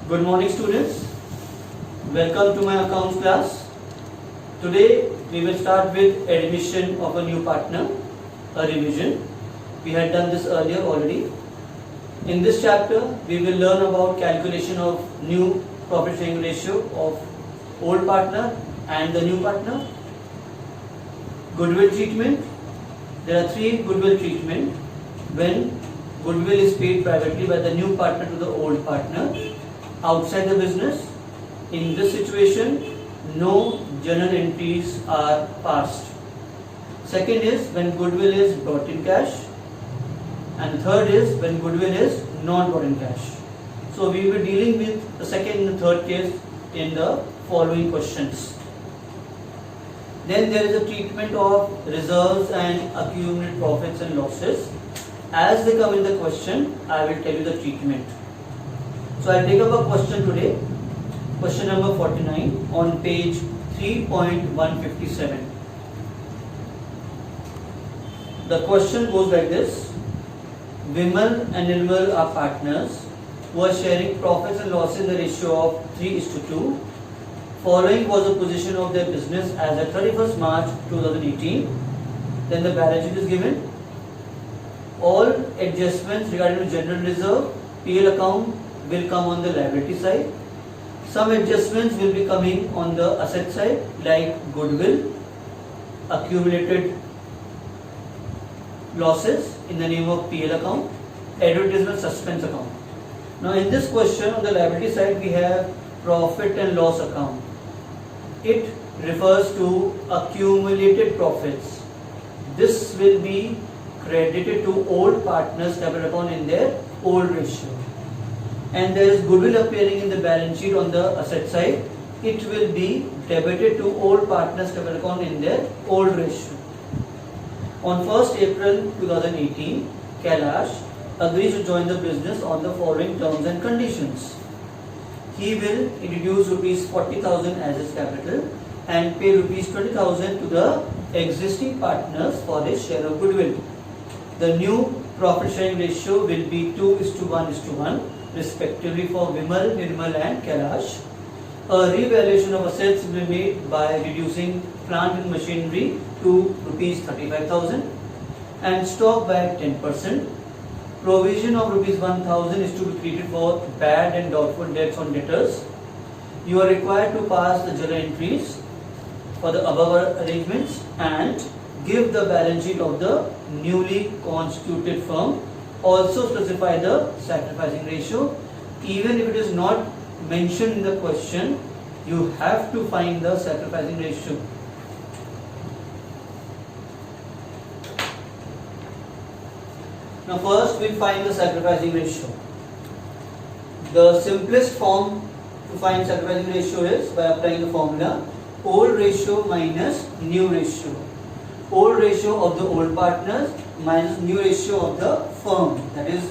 Good morning, students. Welcome to my accounts class. Today we will start with admission of a new partner, a revision. We had done this earlier already. In this chapter, we will learn about calculation of new profit sharing ratio of old partner and the new partner. Goodwill treatment. There are three goodwill treatment when goodwill is paid privately by the new partner to the old partner outside the business. In this situation, no journal entries are passed. Second is when goodwill is brought in cash, and third is when goodwill is not brought in cash. So we will be dealing with the second and third case in the following questions. Then there is a treatment of reserves and accumulated profits and losses. As they come in the question, I will tell you the treatment. So I will take up a question today, question number 49 on page 3.157. The question goes like this. Vimal and Nirmal are partners who are sharing profits and losses in the ratio of 3:2. Following was the position of their business as at 31st March 2018. Then the balance sheet is given. All adjustments regarding the general reserve, PL account will come on the liability side. Some adjustments will be coming on the asset side like goodwill, accumulated losses in the name of PL account, advertisement suspense account. Now in this question on the liability side we have profit and loss account. It refers to accumulated profits. This will be credited to old partners capital account in their old ratio. And there is goodwill appearing in the balance sheet on the asset side. It will be debited to old partners capital account in their old ratio. On 1st April 2018, Kailash agrees to join the business on the following terms and conditions. He will introduce rupees 40,000 as his capital and pay rupees 20,000 to the existing partners for his share of goodwill. The new profit sharing ratio will be 2:1:1 respectively for Vimal, Nirmal and Kailash. A revaluation of assets will be made by reducing plant and machinery to rupees 35,000 and stock by 10%. Provision of rupees 1,000 is to be treated for bad and doubtful debts on debtors. You are required to pass the journal entries for the above arrangements and give the balance sheet of the newly constituted firm. Also specify the sacrificing ratio. Even if it is not mentioned in the question, you have to find the sacrificing ratio. Now first we'll find the sacrificing ratio. The simplest form to find sacrificing ratio is by applying the formula old ratio minus new ratio. Old ratio of the old partners minus new ratio of the firm, that is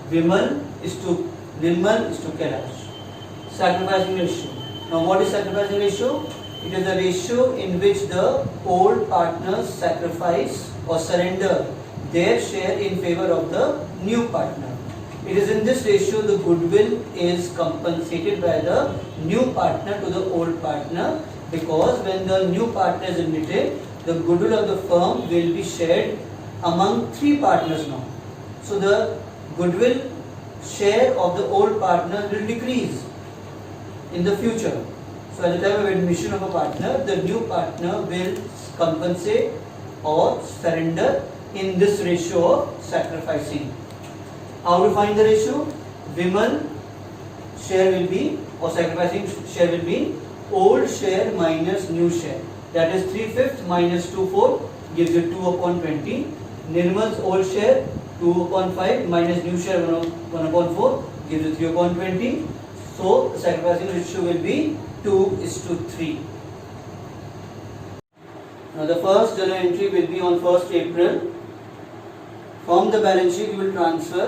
Vimal is to Nirmal is to Kailash. Sacrificing ratio. Now what is sacrificing ratio? It is the ratio in which the old partners sacrifice or surrender their share in favor of the new partner. It is in this ratio the goodwill is compensated by the new partner to the old partner, because when the new partner is admitted, the goodwill of the firm will be shared among three partners now. So the goodwill share of the old partner will decrease in the future. So at the time of admission of a partner, the new partner will compensate or surrender in this ratio of sacrificing. How to find the ratio? Vimal share will be, or sacrificing share will be, old share minus new share. That is 3/5 minus 2/4 gives you 2/20. Nirmal's old share 2/5 minus new share 1/4 gives you 3/20. So the sacrificing ratio will be 2:3. Now the first journal entry will be on 1st April. From the balance sheet you will transfer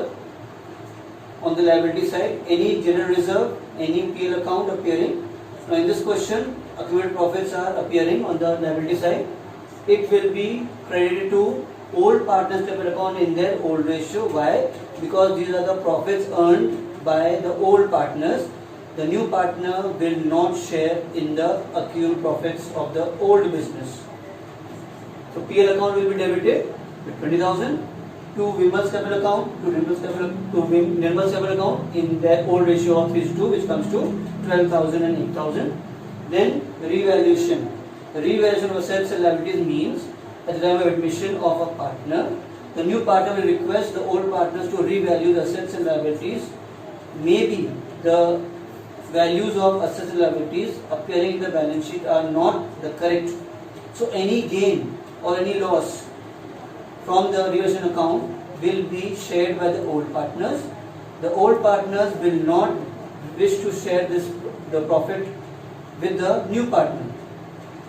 on the liability side any general reserve, any PL account appearing. Now in this question, accumulated profits are appearing on the liability side. It will be credited to old partners capital account in their old ratio. Why? Because these are the profits earned by the old partners. The new partner will not share in the accrued profits of the old business. So PL account will be debited with 20,000 to Vimal's capital account, to Nirmal's capital account in their old ratio of 3:2, which comes to 12,000 and 8,000. Then revaluation. The revaluation of assets and liabilities means at the time of admission of a partner, the new partner will request the old partners to revalue the assets and liabilities. Maybe the values of assets and liabilities appearing in the balance sheet are not the correct. So any gain or any loss from the revaluation account will be shared by the old partners. The old partners will not wish to share the profit with the new partner.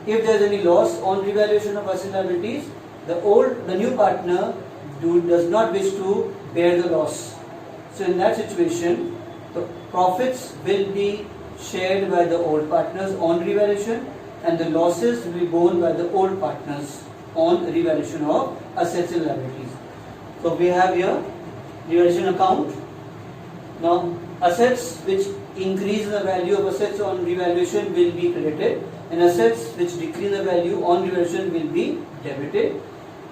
If there is any loss on revaluation of assets and liabilities, the new partner does not wish to bear the loss. So in that situation, the profits will be shared by the old partners on revaluation, and the losses will be borne by the old partners on revaluation of assets and liabilities. So we have here revaluation account. Now assets which increase in the value of assets on revaluation will be credited, and assets which decrease in the value on revaluation will be debited.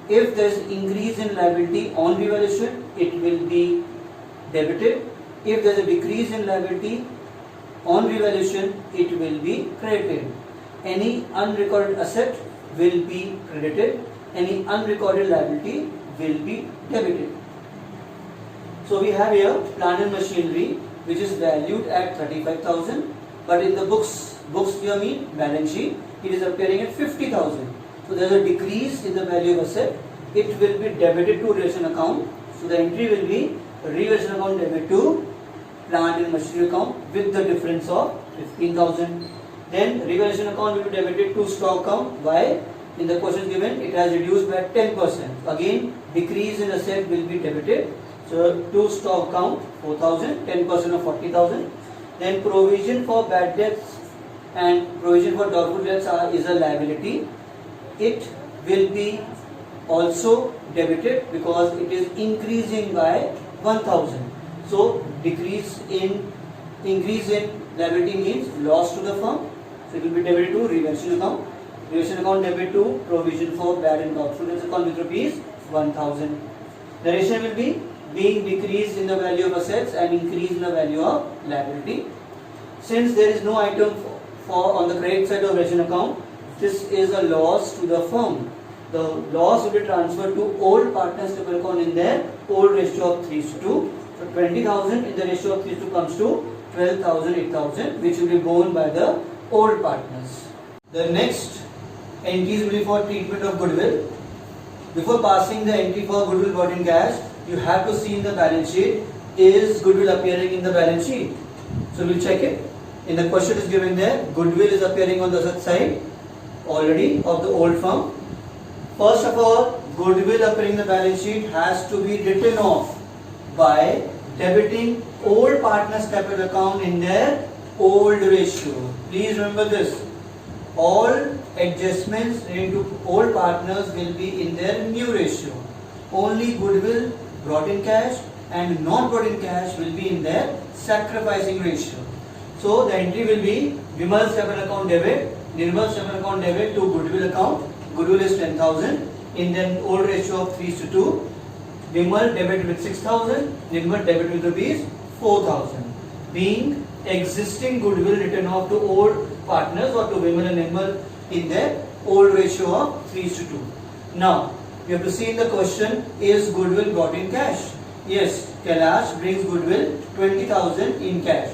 If there is increase in liability on revaluation, it will be debited. If there is a decrease in liability on revaluation, it will be credited. Any unrecorded asset will be credited. Any unrecorded liability will be debited. So we have here plant and machinery, which is valued at 35,000, but in the books here mean balance sheet, it is appearing at 50,000. So there is a decrease in the value of asset. It will be debited to revaluation account. So the entry will be revaluation account debit to plant and machinery account with the difference of 15,000. Then revaluation account will be debited to stock account. Why? In the question given, it has reduced by 10%. Again, decrease in asset will be debited. So to stock account 4,000, 10% of 40,000. Then provision for bad debts and provision for doubtful debts is a liability. It will be also debited because it is increasing by 1,000. So increase in liability means loss to the firm. So it will be debited to revaluation account. Revaluation account debit to provision for bad and doubtful debts account with rupees 1,000. The ratio will be being decreased in the value of assets and increase in the value of liability. Since there is no item for on the credit side of revaluation account, this is a loss to the firm. The loss will be transferred to old partners capital account in their old ratio of 3:2. So 20,000 in the ratio of 3:2 comes to 12,000, 8,000, which will be borne by the old partners. The next entries will be for treatment of goodwill. Before passing the entry for goodwill brought in cash, you have to see in the balance sheet, is goodwill appearing in the balance sheet? So we'll check it. In the question is given there, goodwill is appearing on the asset side already of the old firm. First of all, goodwill appearing in the balance sheet has to be written off by debiting old partners capital account in their old ratio. Please remember this. All adjustments into old partners will be in their new ratio. Only goodwill brought in cash and not brought in cash will be in their sacrificing ratio. So the entry will be Vimal's capital account debit, Nirmal's capital account debit to goodwill account. Goodwill is 10,000 in the old ratio of 3:2. Vimal debit with 6,000, Nirmal debit with rupees 4,000. Being existing goodwill written off to old partners or to Vimal and Nirmal in their old ratio of 3:2. Now, we have to see in the question, is goodwill brought in cash? Yes, Kailash brings goodwill 20,000 in cash.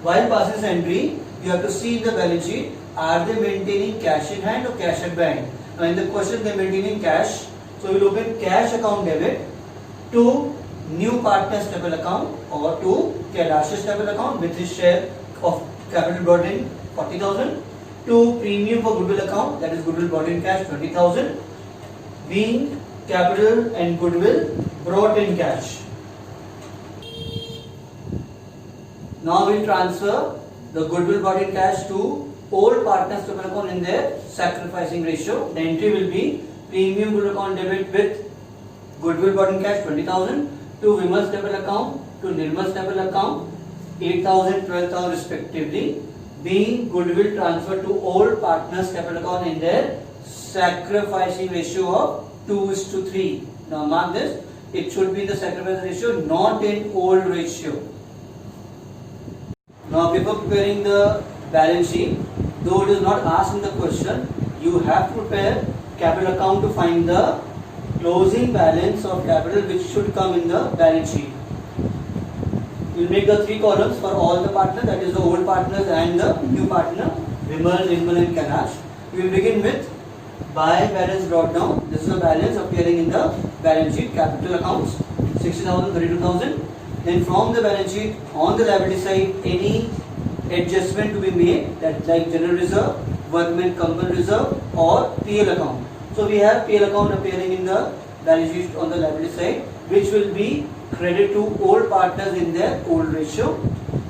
While passing this entry, you have to see in the balance sheet, are they maintaining cash in hand or cash at bank? Now in the question they are maintaining cash, so we will open cash account debit to new partner's capital account or to Kailash's capital account with his share of capital brought in 40,000 to premium for goodwill account, that is goodwill brought in cash 20,000, being capital and goodwill brought in cash. Now we will transfer the goodwill brought in cash to old partners capital account in their sacrificing ratio. The entry will be premium goodwill account debit with goodwill brought in cash 20,000 to Vimal's capital account to Nirmal's capital account 8,000, 12,000 respectively, being goodwill transferred to old partners capital account in their sacrificing ratio of 2:3. Now mark this, it should be in the sacrificing ratio, not in old ratio. Now before preparing the balance sheet, though it is not asked in the question, you have to prepare capital account to find the closing balance of capital which should come in the balance sheet. You will make the 3 columns for all the partners, that is the old partners and the new partner, Vimal, Nirmal and Kailash. We will begin with by balance brought down. This is the balance appearing in the balance sheet, capital accounts 60,000, 32,000. Then from the balance sheet on the liability side, any adjustment to be made, that like general reserve, workman company reserve or PL account. So we have PL account appearing in the balance sheet on the liability side, which will be credit to old partners in their old ratio.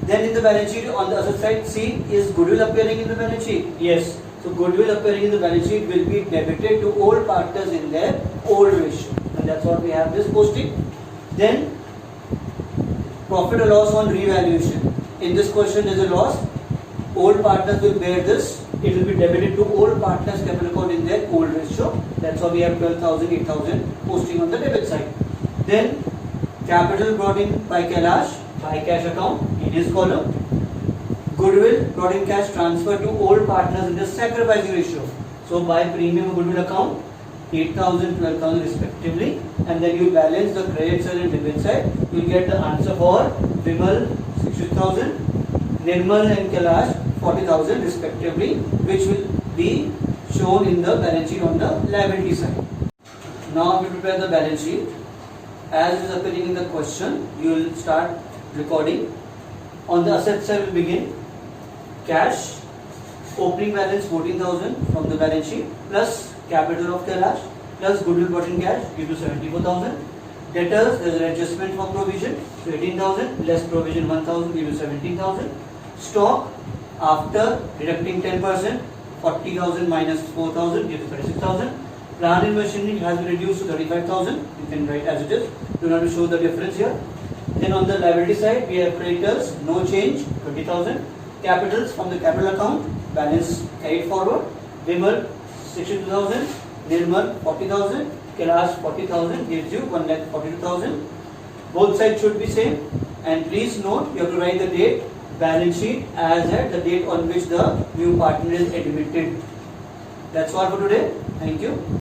Then in the balance sheet on the asset side, see, is goodwill appearing in the balance sheet? Yes. So goodwill appearing in the balance sheet will be debited to old partners in their old ratio, and that's what we have this posting. Then profit or loss on revaluation. In this question there is a loss. Old partners will bear this. It will be debited to old partners capital account in their old ratio. That's why we have 12,000, 8,000 posting on the debit side. Then capital brought in by Kailash by cash account in his column. Goodwill brought in cash transferred to old partners in the sacrificing ratio. So by premium goodwill account 8,000, 12,000 respectively, and then you balance the credit side and debit side. You will get the answer for Vimal 60,000, Nirmal and Kailash 40,000 respectively, which will be shown in the balance sheet on the liability side. Now we prepare the balance sheet. As is appearing in the question, you will start recording. On the asset side will begin cash, opening balance 14,000 from the balance sheet, plus capital of Kailash, plus goodwill brought in cash, give you 74,000. Debtors, there is an adjustment for provision, so 18,000, less provision 1,000, give you 17,000. Stock, after deducting 10%, 40,000 minus 4,000 gives 36,000. Plant and machinery has been reduced to 35,000. You can write as it is. Do not show the difference here. Then on the liability side, we have creditors, no change, 20,000. Capitals from the capital account, balance carried forward. Vimal 62,000, Nirmal 40,000, Kailash 40,000 gives you 1,42,000. Both sides should be same. And please note, you have to write the date, balance sheet as at the date on which the new partner is admitted. That's all for today. Thank you.